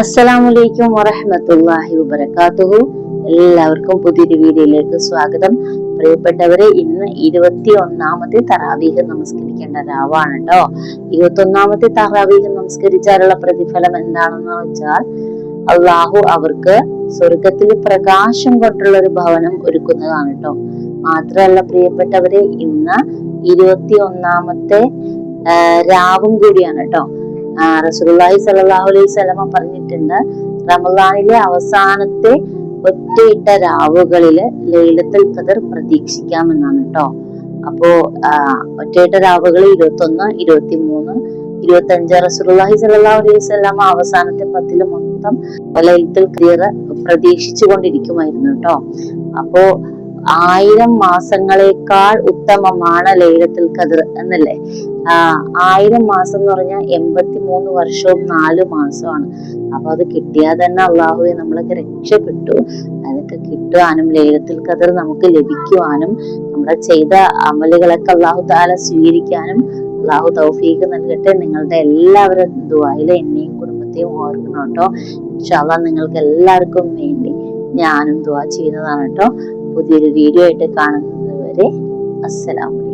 അസ്സലാമലൈക്കും വറഹ്മത്തുള്ളാഹി വബറകാതുഹു. എല്ലാവർക്കും പുതിയൊരു വീഡിയോയിലേക്ക് സ്വാഗതം. പ്രിയപ്പെട്ടവരെ, ഇന്ന് 21ാമത്തെ തറാവീഹ് നമസ്കരിക്കേണ്ട രാവാണ് കേട്ടോ. 21ാമത്തെ തറാവീഹ് നമസ്കരിച്ചാലുള്ള പ്രതിഫലം എന്താണെന്ന് വെച്ചാൽ, അള്ളാഹു അവർക്ക് സ്വർഗത്തിൽ പ്രകാശം കൊണ്ടുള്ള ഒരു ഭവനം ഒരുക്കുന്നതാണ് കേട്ടോ. മാത്രമല്ല പ്രിയപ്പെട്ടവരെ, ഇന്ന് 21ാമത്തെ രാവും കൂടിയാണ് കേട്ടോ. റസൂലുള്ളാഹി സ്വല്ലല്ലാഹു അലൈഹി വസല്ലമ പറഞ്ഞിട്ടുണ്ട്, റമളാനിലെ അവസാനത്തെ ഒറ്റയിട്ട രാവുകളില് ലൈലത്തുൽ ഖദർ പ്രതീക്ഷിക്കാമെന്നാണ് കേട്ടോ. അപ്പോ ഒറ്റയിട്ട രാവുകൾ 21, 23, 25. റസൂലുള്ളാഹി സ്വല്ലല്ലാഹു അലൈഹി വസല്ലമ അവസാനത്തെ 10 മൊത്തം ലൈലത്തുൽ ഖദർ പ്രതീക്ഷിച്ചു കൊണ്ടിരിക്കുമായിരുന്നു കേട്ടോ. അപ്പോ 1000 മാസങ്ങളെക്കാൾ ഉത്തമമാണ് ലൈലത്തുൽ ഖദർ എന്നല്ലേ. 1000 മാസം എന്ന് പറഞ്ഞാൽ 83 വർഷവും 4 മാസമാണ്. അപ്പൊ അത് കിട്ടിയാൽ തന്നെ അള്ളാഹുവെ നമ്മളൊക്കെ രക്ഷപ്പെട്ടു. അതൊക്കെ കിട്ടുവാനും ലൈലത്തുൽ ഖദർ നമുക്ക് ലഭിക്കുവാനും നമ്മുടെ ചെയ്ത അമലുകളൊക്കെ അള്ളാഹു തആല സ്വീകരിക്കാനും അള്ളാഹു തൗഫീഖ് നൽകട്ടെ. നിങ്ങളുടെ എല്ലാവരും ദുആയില് എന്നെയും കുടുംബത്തെയും ഓർക്കണം കേട്ടോ. ഇൻഷാ അല്ലാഹ് നിങ്ങൾക്ക് എല്ലാവർക്കും വേണ്ടി ഞാനും ദുആ ചെയ്യുന്നതാണ് കേട്ടോ. പുതിയൊരു വീഡിയോ ആയിട്ട് കാണുന്നത് വരെ അസ്സലാമു അലൈക്കും.